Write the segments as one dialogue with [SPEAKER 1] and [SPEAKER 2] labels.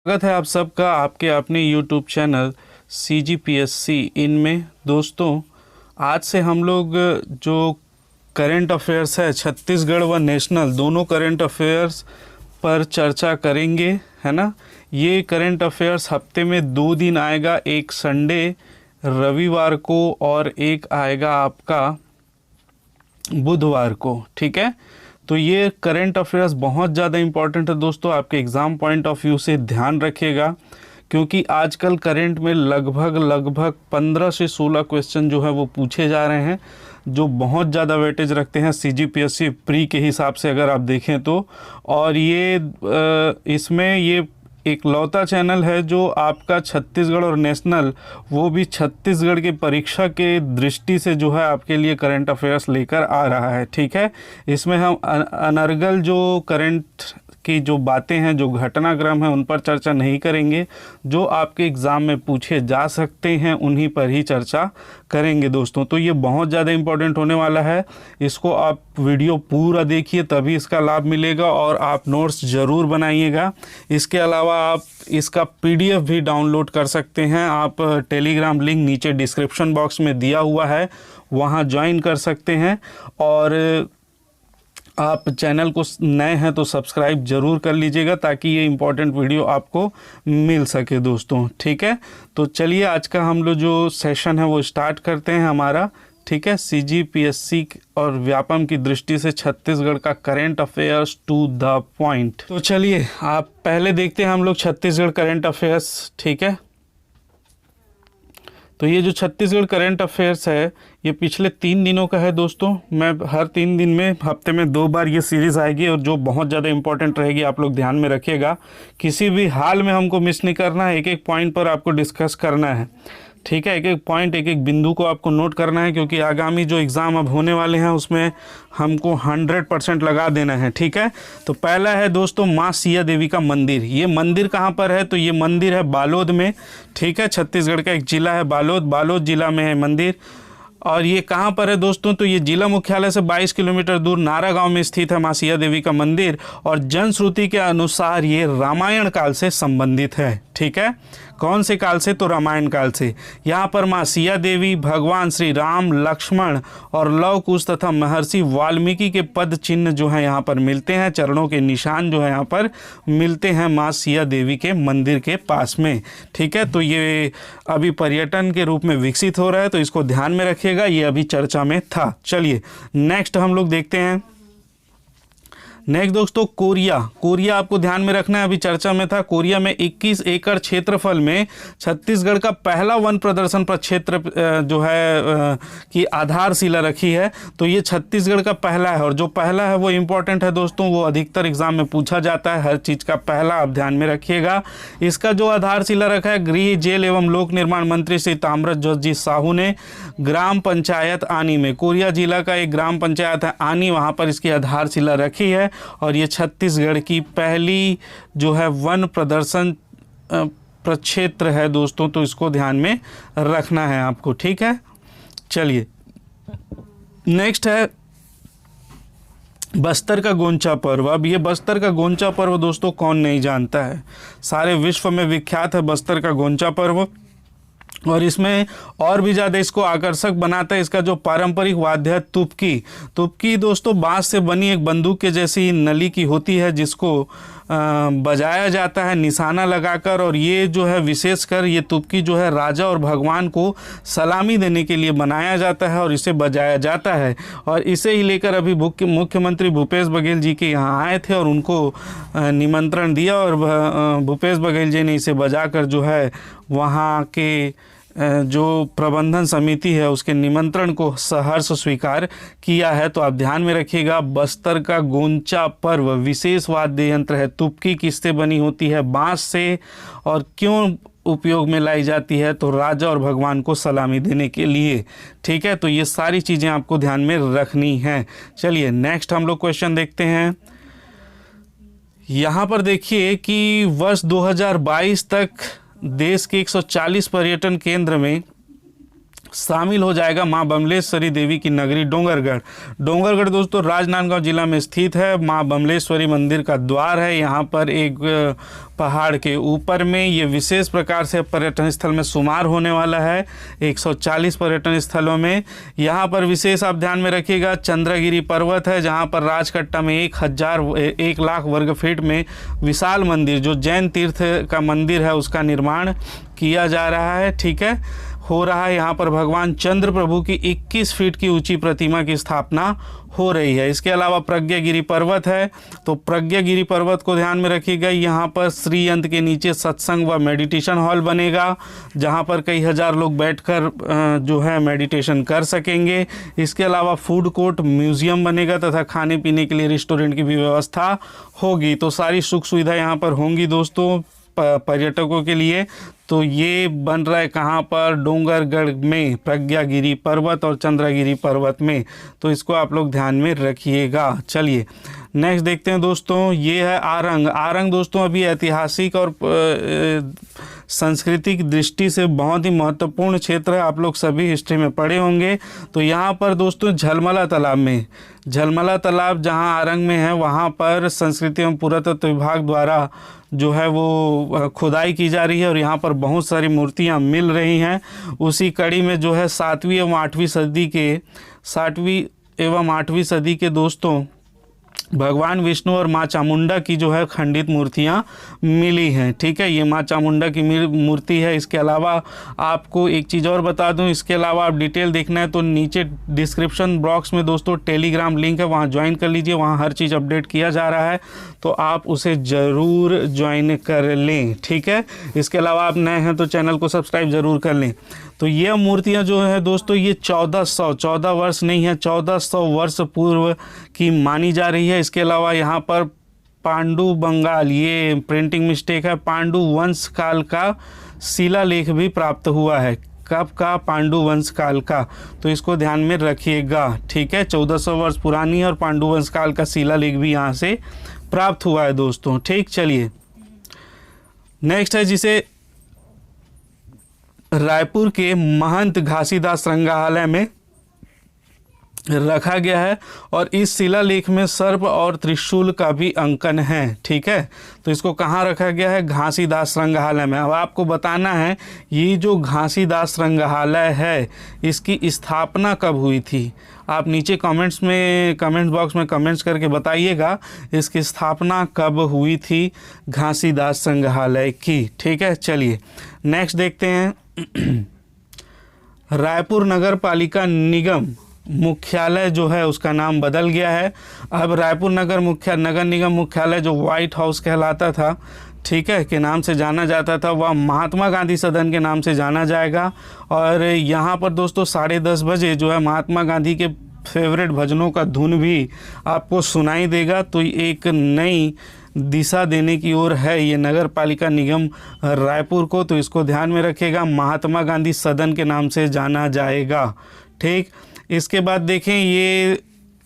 [SPEAKER 1] स्वागत है आप सबका आपके अपने YouTube चैनल CGPSC इनमें। दोस्तों, आज से हम लोग जो करंट अफेयर्स है छत्तीसगढ़ व नेशनल दोनों करंट अफेयर्स पर चर्चा करेंगे, है ना। ये करंट अफेयर्स हफ्ते में 2 दिन आएगा, एक संडे रविवार को और एक आएगा आपका बुधवार को, ठीक है। तो ये करंट अफेयर्स बहुत ज़्यादा इम्पॉर्टेंट है दोस्तों, आपके एग्ज़ाम पॉइंट ऑफ व्यू से ध्यान रखिएगा, क्योंकि आजकल करंट में लगभग 15 से 16 क्वेश्चन जो है वो पूछे जा रहे हैं, जो बहुत ज़्यादा वेटेज रखते हैं CGPSC प्री के हिसाब से अगर आप देखें तो। और ये इसमें ये एक लौता चैनल है जो आपका छत्तीसगढ़ और नेशनल, वो भी छत्तीसगढ़ की परीक्षा के दृष्टि से जो है आपके लिए करंट अफेयर्स लेकर आ रहा है, ठीक है। इसमें हम अनर्गल जो करंट की जो बातें हैं, जो घटनाक्रम है, उन पर चर्चा नहीं करेंगे। जो आपके एग्ज़ाम में पूछे जा सकते हैं उन्हीं पर ही चर्चा करेंगे दोस्तों। तो ये बहुत ज़्यादा इम्पोर्टेंट होने वाला है, इसको आप वीडियो पूरा देखिए तभी इसका लाभ मिलेगा, और आप नोट्स ज़रूर बनाइएगा। इसके अलावा आप इसका PDF भी डाउनलोड कर सकते हैं। आप टेलीग्राम लिंक नीचे डिस्क्रिप्शन बॉक्स में दिया हुआ है, वहाँ ज्वाइन कर सकते हैं। और आप चैनल को नए हैं तो सब्सक्राइब ज़रूर कर लीजिएगा, ताकि ये इम्पोर्टेंट वीडियो आपको मिल सके दोस्तों, ठीक है। तो चलिए आज का हम लोग जो सेशन है वो स्टार्ट करते हैं हमारा, ठीक है। CGPSC और व्यापम की दृष्टि से छत्तीसगढ़ का current affairs to the point. तो चलिए आप पहले देखते हैं हम लोग छत्तीसगढ़ करंट अफेयर्स, ठीक है। तो ये जो छत्तीसगढ़ करंट अफेयर्स है ये पिछले 3 दिनों का है दोस्तों। मैं हर 3 दिन में हफ्ते में 2 बार ये सीरीज़ आएगी, और जो बहुत ज़्यादा इंपॉर्टेंट रहेगी आप लोग ध्यान में रखिएगा। किसी भी हाल में हमको मिस नहीं करना है, एक एक पॉइंट पर आपको डिस्कस करना है, ठीक है। एक एक पॉइंट, एक एक बिंदु को आपको नोट करना है, क्योंकि आगामी जो एग्ज़ाम अब होने वाले हैं उसमें हमको 100% लगा देना है, ठीक है। तो पहला है दोस्तों माँ सिया देवी का मंदिर। ये मंदिर कहाँ पर है? तो ये मंदिर है बालोद में, ठीक है। छत्तीसगढ़ का एक ज़िला है बालोद ज़िला में है मंदिर। और ये कहाँ पर है दोस्तों? तो ये जिला मुख्यालय से 22 किलोमीटर दूर नारा गांव में स्थित है माँ सिया देवी का मंदिर, और जनश्रुति के अनुसार ये रामायण काल से संबंधित है, ठीक है। कौन से काल से? तो रामायण काल से। यहाँ पर माँ सिया देवी, भगवान श्री राम, लक्ष्मण और लव कुश तथा महर्षि वाल्मीकि के पद चिन्ह जो है यहाँ पर मिलते हैं, चरणों के निशान जो है यहाँ पर मिलते हैं माँ सिया देवी के मंदिर के पास में, ठीक है। तो ये अभी पर्यटन के रूप में विकसित हो रहा है, तो इसको ध्यान में रखिएगा, ये अभी चर्चा में था। चलिए नेक्स्ट हम लोग देखते हैं। नेक्स्ट दोस्तों कोरिया आपको ध्यान में रखना है, अभी चर्चा में था। कोरिया में 21 एकड़ क्षेत्रफल में छत्तीसगढ़ का पहला वन प्रदर्शन प्रक्षेत्र जो है की आधारशिला रखी है। तो ये छत्तीसगढ़ का पहला है, और जो पहला है वो इम्पोर्टेंट है दोस्तों, वो अधिकतर एग्जाम में पूछा जाता है। हर चीज़ का पहला आप ध्यान में रखिएगा। इसका जो आधारशिला रखा है गृह जेल एवं लोक निर्माण मंत्री श्री ताम्रध्वज जी साहू ने ग्राम पंचायत आनी में, कोरिया जिला का एक ग्राम पंचायत है आनी, वहाँ पर इसकी आधारशिला रखी है। और ये छत्तीसगढ़ की पहली जो है वन प्रदर्शन प्रक्षेत्र है दोस्तों, तो इसको ध्यान में रखना है आपको, ठीक है। चलिए नेक्स्ट है बस्तर का गोंचा पर्व। अब ये बस्तर का गोंचा पर्व दोस्तों कौन नहीं जानता है, सारे विश्व में विख्यात है बस्तर का गोंचा पर्व। और इसमें और भी ज़्यादा इसको आकर्षक बनाता है इसका जो पारंपरिक वाद्य है तुपकी दोस्तों बांस से बनी एक बंदूक के जैसी नली की होती है, जिसको बजाया जाता है निशाना लगाकर। और ये जो है विशेषकर ये तुपकी जो है राजा और भगवान को सलामी देने के लिए बनाया जाता है और इसे बजाया जाता है। और इसे ही लेकर अभी मुख्यमंत्री भूपेश बघेल जी के यहाँ आए थे और उनको निमंत्रण दिया, और भूपेश बघेल जी ने इसे बजाकर जो है वहाँ के जो प्रबंधन समिति है उसके निमंत्रण को सहर्ष स्वीकार किया है। तो आप ध्यान में रखिएगा, बस्तर का गोंचा पर्व विशेष वाद्य यंत्र है। तुपकी किससे बनी होती है? बांस से। और क्यों उपयोग में लाई जाती है? तो राजा और भगवान को सलामी देने के लिए, ठीक है। तो ये सारी चीज़ें आपको ध्यान में रखनी हैं। चलिए नेक्स्ट हम लोग क्वेश्चन देखते हैं। यहाँ पर देखिए कि वर्ष 2022 तक देश के 140 पर्यटन केंद्र में शामिल हो जाएगा माँ बमलेश्वरी देवी की नगरी डोंगरगढ़। डोंगरगढ़ दोस्तों राजनांदगांव जिला में स्थित है। माँ बमलेश्वरी मंदिर का द्वार है। यहाँ पर एक पहाड़ के ऊपर में ये विशेष प्रकार से पर्यटन स्थल में शुमार होने वाला है 140 पर्यटन स्थलों में। यहाँ पर विशेष आप ध्यान में रखिएगा चंद्रगिरी पर्वत है, जहाँ पर राजकट्टा में 1 लाख वर्ग फीट में विशाल मंदिर जो जैन तीर्थ का मंदिर है उसका निर्माण किया जा रहा है। ठीक है, हो रहा है। यहाँ पर भगवान चंद्र प्रभु की 21 फीट की ऊंची प्रतिमा की स्थापना हो रही है। इसके अलावा प्रज्ञागिरी पर्वत है, तो प्रज्ञागिरी पर्वत को ध्यान में रखिएगा। यहाँ पर श्रीयंत्र के नीचे सत्संग व मेडिटेशन हॉल बनेगा, जहाँ पर कई हजार लोग बैठकर जो है मेडिटेशन कर सकेंगे। इसके अलावा फूड कोर्ट, म्यूजियम बनेगा तथा खाने पीने के लिए रेस्टोरेंट की भी व्यवस्था होगी। तो सारी सुख सुविधा यहाँ पर होंगी दोस्तों पर्यटकों के लिए। तो ये बन रहा है कहाँ पर? डोंगरगढ़ में, प्रज्ञागिरी पर्वत और चंद्रगिरी पर्वत में। तो इसको आप लोग ध्यान में रखिएगा। चलिए नेक्स्ट देखते हैं दोस्तों, ये है आरंग। आरंग दोस्तों अभी ऐतिहासिक और सांस्कृतिक दृष्टि से बहुत ही महत्वपूर्ण क्षेत्र है। आप लोग सभी हिस्ट्री में पढ़े होंगे। तो यहाँ पर दोस्तों झलमला तालाब में, झलमला तालाब जहाँ आरंग में है, वहाँ पर संस्कृति एवं पुरातत्व विभाग द्वारा जो है वो खुदाई की जा रही है और यहाँ पर बहुत सारी मूर्तियाँ मिल रही हैं। उसी कड़ी में जो है 7वीं एवं 8वीं सदी के दोस्तों भगवान विष्णु और माँ चामुंडा की जो है खंडित मूर्तियाँ मिली हैं। ठीक है, ये माँ चामुंडा की मूर्ति है। इसके अलावा आपको एक चीज़ और बता दूं, इसके अलावा आप डिटेल देखना है तो नीचे डिस्क्रिप्शन बॉक्स में दोस्तों टेलीग्राम लिंक है, वहाँ ज्वाइन कर लीजिए। वहाँ हर चीज़ अपडेट किया जा रहा है, तो आप उसे ज़रूर ज्वाइन कर लें। ठीक है, इसके अलावा आप नए हैं तो चैनल को सब्सक्राइब ज़रूर कर लें। तो ये मूर्तियाँ जो है दोस्तों ये 1400 वर्ष नहीं है, 1400 वर्ष पूर्व की मानी जा रही है। इसके अलावा यहाँ पर पांडु बंगाल, ये प्रिंटिंग मिस्टेक है, पांडु वंश काल का शिलालेख भी प्राप्त हुआ है। कब का? पांडु वंश काल का। तो इसको ध्यान में रखिएगा। ठीक है, 1400 वर्ष पुरानी है और पांडु वंश काल का शिलालेख भी यहाँ से प्राप्त हुआ है दोस्तों। ठीक, चलिए नेक्स्ट है जिसे रायपुर के महंत घासीदास संग्रहालय में रखा गया है और इस शिलालेख में सर्प और त्रिशूल का भी अंकन है। ठीक है, तो इसको कहाँ रखा गया है? घासीदास संग्रहालय में। अब आपको बताना है ये जो घासीदास संग्रहालय है इसकी स्थापना कब हुई थी। आप नीचे कमेंट बॉक्स में कमेंट्स करके बताइएगा इसकी स्थापना कब हुई थी घासीदास संग्रहालय की। ठीक है, चलिए नेक्स्ट देखते हैं। रायपुर नगर पालिका निगम मुख्यालय जो है उसका नाम बदल गया है। अब रायपुर नगर निगम मुख्यालय जो व्हाइट हाउस कहलाता था, ठीक है, के नाम से जाना जाता था, वह महात्मा गांधी सदन के नाम से जाना जाएगा। और यहाँ पर दोस्तों 10:30 बजे जो है महात्मा गांधी के फेवरेट भजनों का धुन भी आपको सुनाई देगा। तो एक नई दिशा देने की ओर है ये नगर पालिका निगम रायपुर को, तो इसको ध्यान में रखिएगा। महात्मा गांधी सदन के नाम से जाना जाएगा। ठीक, इसके बाद देखें ये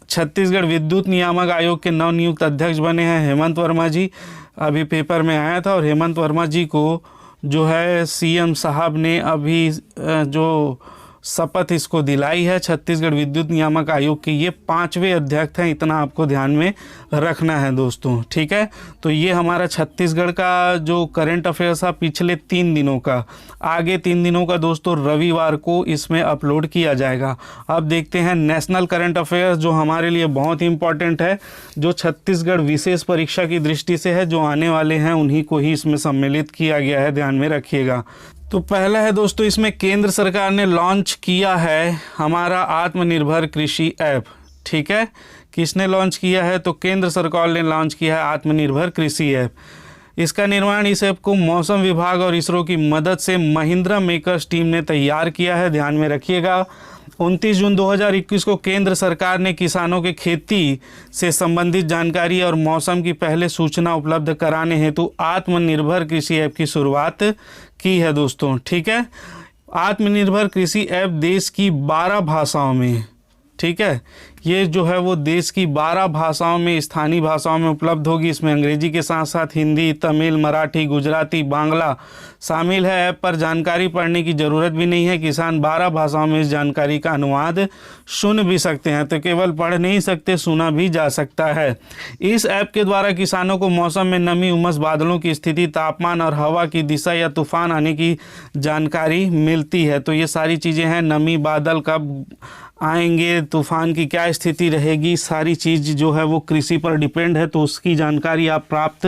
[SPEAKER 1] छत्तीसगढ़ विद्युत नियामक आयोग के नवनियुक्त अध्यक्ष बने हैं हेमंत वर्मा जी। अभी पेपर में आया था और हेमंत वर्मा जी को जो है सीएम साहब ने अभी जो शपथ इसको दिलाई है छत्तीसगढ़ विद्युत नियामक आयोग के। ये 5वें अध्यक्ष हैं, इतना आपको ध्यान में रखना है दोस्तों। ठीक है, तो ये हमारा छत्तीसगढ़ का जो करंट अफेयर्स था पिछले 3 दिनों का, आगे 3 दिनों का दोस्तों रविवार को इसमें अपलोड किया जाएगा। अब देखते हैं नेशनल करंट अफेयर्स जो हमारे लिए बहुत ही इम्पॉर्टेंट है, जो छत्तीसगढ़ विशेष परीक्षा की दृष्टि से है, जो आने वाले हैं उन्हीं को ही इसमें सम्मिलित किया गया है, ध्यान में रखिएगा। तो पहला है दोस्तों, इसमें केंद्र सरकार ने लॉन्च किया है हमारा आत्मनिर्भर कृषि ऐप। ठीक है, किसने लॉन्च किया है? तो केंद्र सरकार ने लॉन्च किया है आत्मनिर्भर कृषि ऐप। इसका निर्माण, इस ऐप को मौसम विभाग और इसरो की मदद से महिंद्रा मेकर्स टीम ने तैयार किया है, ध्यान में रखिएगा। 29 जून 2021 को केंद्र सरकार ने किसानों के खेती से संबंधित जानकारी और मौसम की पहले सूचना उपलब्ध कराने हेतु आत्मनिर्भर कृषि ऐप की शुरुआत की है दोस्तों। ठीक है, आत्मनिर्भर कृषि ऐप देश की 12 भाषाओं में ठीक है। ये जो है वो देश की 12 भाषाओं में, स्थानीय भाषाओं में उपलब्ध होगी। इसमें अंग्रेजी के साथ साथ हिंदी, तमिल, मराठी, गुजराती, बांग्ला शामिल है। ऐप पर जानकारी पढ़ने की ज़रूरत भी नहीं है। किसान 12 भाषाओं में इस जानकारी का अनुवाद सुन भी सकते हैं। तो केवल पढ़ नहीं सकते, सुना भी जा सकता है। इस ऐप के द्वारा किसानों को मौसम में नमी, उमस, बादलों की स्थिति, तापमान और हवा की दिशा या तूफान आने की जानकारी मिलती है। तो ये सारी चीज़ें हैं, नमी, बादल कब आएंगे, तूफान की क्या स्थिति रहेगी, सारी चीज़ जो है वो कृषि पर डिपेंड है। तो उसकी जानकारी आप प्राप्त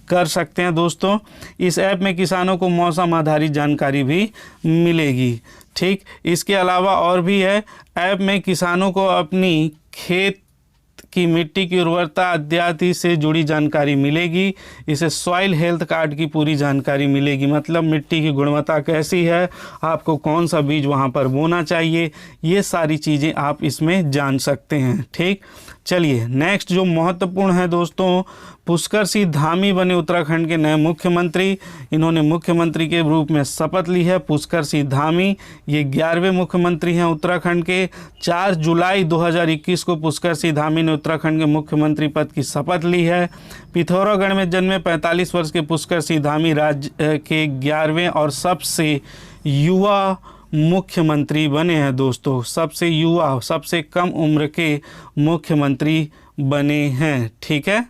[SPEAKER 1] कर सकते हैं दोस्तों। इस ऐप में किसानों को मौसम आधारित जानकारी भी मिलेगी। ठीक, इसके अलावा और भी है। ऐप में किसानों को अपनी खेत की मिट्टी की उर्वरता इत्यादि से जुड़ी जानकारी मिलेगी। इसे सॉइल हेल्थ कार्ड की पूरी जानकारी मिलेगी, मतलब मिट्टी की गुणवत्ता कैसी है, आपको कौन सा बीज वहाँ पर बोना चाहिए, ये सारी चीज़ें आप इसमें जान सकते हैं। ठीक, चलिए नेक्स्ट जो महत्वपूर्ण है दोस्तों, पुष्कर सिंह धामी बने उत्तराखंड के नए मुख्यमंत्री। इन्होंने मुख्यमंत्री के रूप में शपथ ली है। पुष्कर सिंह धामी ये 11वें मुख्यमंत्री हैं उत्तराखंड के। 4 जुलाई 2021 को पुष्कर सिंह धामी ने उत्तराखंड के मुख्यमंत्री पद की शपथ ली है। पिथौरागढ़ में जन्मे 45 वर्ष के पुष्कर सिंह धामी राज्य के 11वें और सबसे युवा मुख्यमंत्री बने हैं दोस्तों। सबसे युवा, सबसे कम उम्र के मुख्यमंत्री बने हैं। ठीक है,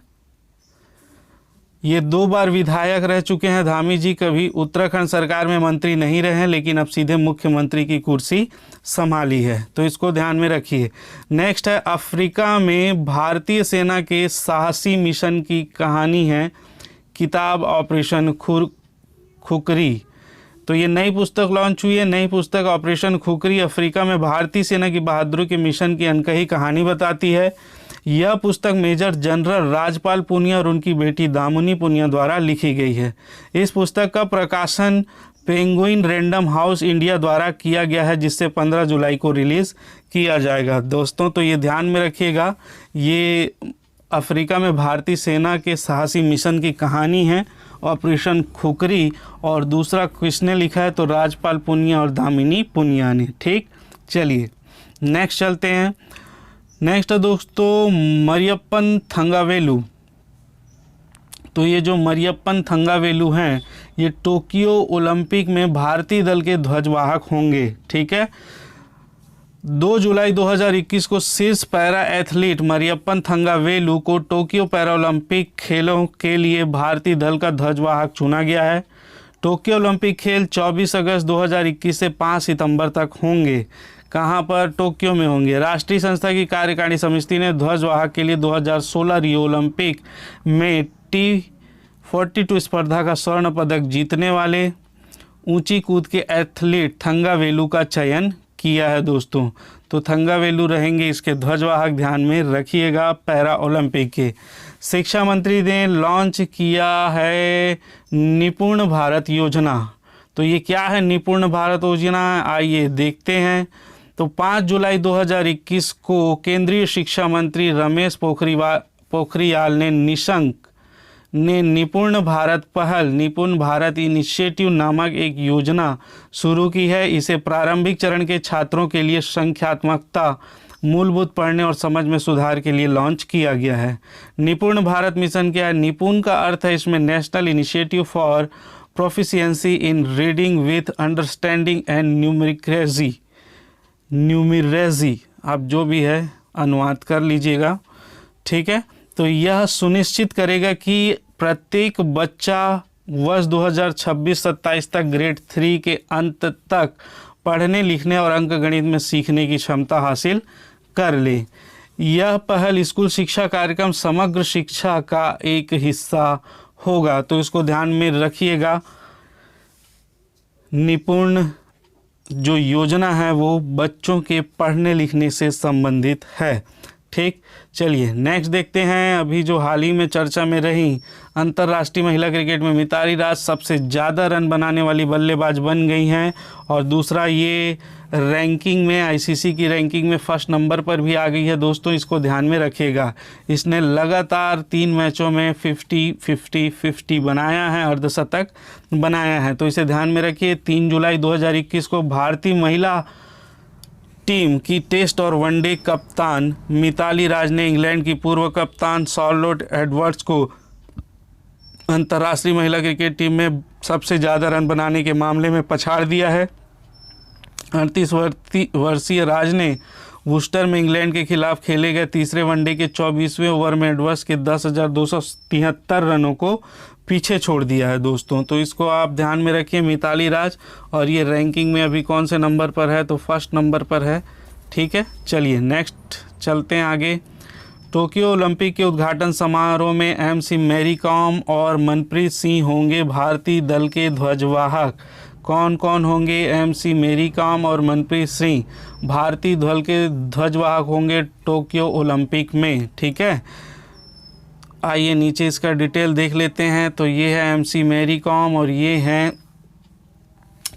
[SPEAKER 1] ये 2 बार विधायक रह चुके हैं धामी जी। कभी उत्तराखंड सरकार में मंत्री नहीं रहे हैं, लेकिन अब सीधे मुख्यमंत्री की कुर्सी संभाली है, तो इसको ध्यान में रखिए। नेक्स्ट है, अफ्रीका में भारतीय सेना के साहसी मिशन की कहानी है, किताब ऑपरेशन खुकरी। तो ये नई पुस्तक लॉन्च हुई है। नई पुस्तक ऑपरेशन खुकरी अफ्रीका में भारतीय सेना की बहादुरी के मिशन की अनकही कहानी बताती है। यह पुस्तक मेजर जनरल राजपाल पुनिया और उनकी बेटी दामुनी पुनिया द्वारा लिखी गई है। इस पुस्तक का प्रकाशन पेंगुइन रैंडम हाउस इंडिया द्वारा किया गया है, जिससे 15 जुलाई को रिलीज़ किया जाएगा दोस्तों। तो ये ध्यान में रखिएगा, ये अफ्रीका में भारतीय सेना के साहसी मिशन की कहानी है, ऑपरेशन खुकरी। और दूसरा किसने लिखा है, तो राजपाल पुनिया और दामिनी पुनिया ने। ठीक, चलिए नेक्स्ट चलते हैं। नेक्स्ट है दोस्तों मरियप्पन थंगावेलु। तो ये जो मरियप्पन थंगावेलु हैं, ये टोक्यो ओलंपिक में भारतीय दल के ध्वजवाहक होंगे। ठीक है, 2 जुलाई 2021 को शीर्ष पैरा एथलीट मरियप्पन थंगावेलु को टोक्यो पैरालंपिक खेलों के लिए भारतीय दल का ध्वजवाहक चुना गया है। टोक्यो ओलंपिक खेल 24 अगस्त 2021 से 5 सितंबर तक होंगे। कहाँ पर, टोक्यो में होंगे। राष्ट्रीय संस्था की कार्यकारिणी समिति ने ध्वजवाहक के लिए 2016 रियो ओलंपिक में T42 स्पर्धा का स्वर्ण पदक जीतने वाले ऊंची कूद के एथलीट थंगावेलु का चयन किया है दोस्तों। तो थंगावेलु रहेंगे इसके ध्वजवाहक, ध्यान में रखिएगा पैरा ओलंपिक के। शिक्षा मंत्री ने लॉन्च किया है निपुण भारत योजना। तो ये क्या है निपुण भारत योजना, आइए देखते हैं। तो 5 जुलाई 2021 को केंद्रीय शिक्षा मंत्री रमेश पोखरियाल ने निशंक ने निपुण भारत पहल, निपुण भारत इनिशिएटिव नामक एक योजना शुरू की है। इसे प्रारंभिक चरण के छात्रों के लिए संख्यात्मकता, मूलभूत पढ़ने और समझ में सुधार के लिए लॉन्च किया गया है। निपुण भारत मिशन क्या है, निपुण का अर्थ है इसमें national initiative for proficiency in reading with understanding and numeracy, आप जो भी है अनुवाद कर लीजिएगा। ठीक है, तो यह सुनिश्चित करेगा कि प्रत्येक बच्चा वर्ष 2026-27 तक ग्रेड 3 के अंत तक पढ़ने, लिखने और अंकगणित में सीखने की क्षमता हासिल कर ले। यह पहल स्कूल शिक्षा कार्यक्रम समग्र शिक्षा का एक हिस्सा होगा। तो इसको ध्यान में रखिएगा। निपुण जो योजना है वो बच्चों के पढ़ने लिखने से संबंधित है। ठीक, चलिए नेक्स्ट देखते हैं। अभी जो हाल ही में चर्चा में रही, अंतर्राष्ट्रीय महिला क्रिकेट में मिताली राज सबसे ज़्यादा रन बनाने वाली बल्लेबाज बन गई हैं। और दूसरा, ये रैंकिंग में, आईसीसी की रैंकिंग में फर्स्ट नंबर पर भी आ गई है दोस्तों, इसको ध्यान में रखिएगा। इसने लगातार 3 मैचों में 50-50-50 बनाया है, अर्धशतक बनाया है, तो इसे ध्यान में रखिए। 3 जुलाई 2021 को भारतीय महिला टीम की टेस्ट और वनडे कप्तान मिताली राज ने इंग्लैंड की पूर्व कप्तान शार्लोट एडवर्ड्स को अंतर्राष्ट्रीय महिला क्रिकेट टीम में सबसे ज़्यादा रन बनाने के मामले में पछाड़ दिया है। 38 वर्षीय राज ने वुस्टर में इंग्लैंड के खिलाफ खेले गए तीसरे वनडे के 24वें ओवर में एडवर्ड्स के 10,273 रनों को पीछे छोड़ दिया है दोस्तों। तो इसको आप ध्यान में रखिए, मिताली राज। और ये रैंकिंग में अभी कौन से नंबर पर है, तो फर्स्ट नंबर पर है। ठीक है, चलिए नेक्स्ट चलते हैं आगे। टोक्यो ओलंपिक के उद्घाटन समारोह में MC मैरी कॉम और मनप्रीत सिंह होंगे भारतीय दल के ध्वजवाहक। कौन कौन होंगे MC मैरी कॉम और मनप्रीत सिंह भारतीय दल के ध्वजवाहक होंगे टोक्यो ओलंपिक में। ठीक है, आइए नीचे इसका डिटेल देख लेते हैं। तो ये है MC मैरी कॉम और ये हैं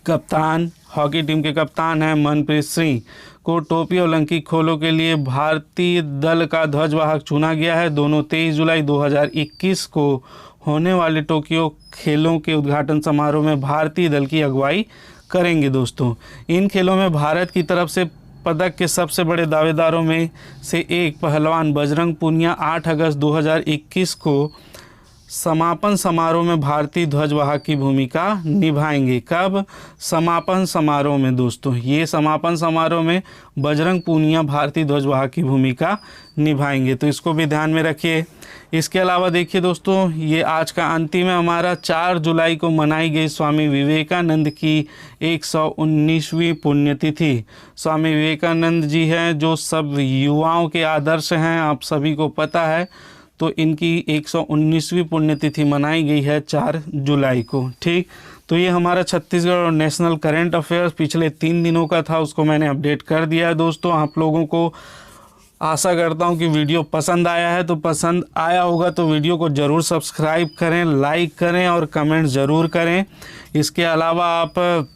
[SPEAKER 1] कप्तान, हॉकी टीम के कप्तान हैं मनप्रीत सिंह को टोक्यो ओलंपिक खेलों के लिए भारतीय दल का ध्वजवाहक चुना गया है। दोनों 23 जुलाई 2021 को होने वाले टोक्यो खेलों के उद्घाटन समारोह में भारतीय दल की अगुवाई करेंगे दोस्तों। इन खेलों में भारत की तरफ से पदक के सबसे बड़े दावेदारों में से एक पहलवान बजरंग पुनिया 8 अगस्त 2021 को समापन समारोह में भारतीय ध्वजवाहक की भूमिका निभाएंगे। कब? समापन समारोह में दोस्तों। ये समापन समारोह में बजरंग पुनिया भारतीय ध्वजवाहक की भूमिका निभाएंगे, तो इसको भी ध्यान में रखिए। इसके अलावा देखिए दोस्तों, ये आज का अंतिम है हमारा। 4 जुलाई को मनाई गई स्वामी विवेकानंद की 119वीं पुण्यतिथि। स्वामी विवेकानंद जी हैं जो सब युवाओं के आदर्श हैं, आप सभी को पता है। तो इनकी 119वीं पुण्यतिथि मनाई गई है 4 जुलाई को। ठीक, तो ये हमारा छत्तीसगढ़ और नेशनल करंट अफेयर्स पिछले 3 दिनों का था, उसको मैंने अपडेट कर दिया है दोस्तों। आप लोगों को आशा करता हूँ कि वीडियो पसंद आया है, तो पसंद आया होगा तो वीडियो को ज़रूर सब्सक्राइब करें, लाइक करें और कमेंट ज़रूर करें। इसके अलावा आप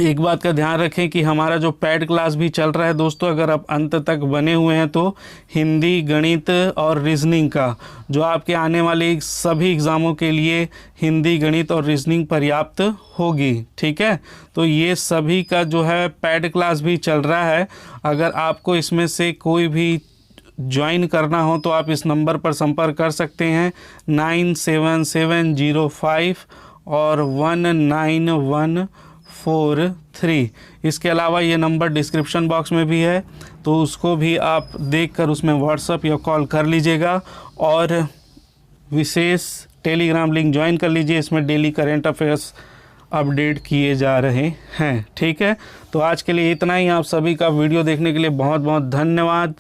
[SPEAKER 1] एक बात का ध्यान रखें कि हमारा जो पैड क्लास भी चल रहा है दोस्तों, अगर आप अंत तक बने हुए हैं तो हिंदी, गणित और रीजनिंग का जो आपके आने वाले सभी एग्ज़ामों के लिए हिंदी, गणित और रीजनिंग पर्याप्त होगी। ठीक है, तो ये सभी का जो है पैड क्लास भी चल रहा है। अगर आपको इसमें से कोई भी ज्वाइन करना हो तो आप इस नंबर पर संपर्क कर सकते हैं 9770 और 19143। इसके अलावा ये नंबर डिस्क्रिप्शन बॉक्स में भी है, तो उसको भी आप देखकर उसमें व्हाट्सअप या कॉल कर लीजिएगा। और विशेष टेलीग्राम लिंक ज्वाइन कर लीजिए, इसमें डेली करंट अफेयर्स अपडेट किए जा रहे हैं। ठीक है, तो आज के लिए इतना ही। आप सभी का वीडियो देखने के लिए बहुत बहुत धन्यवाद।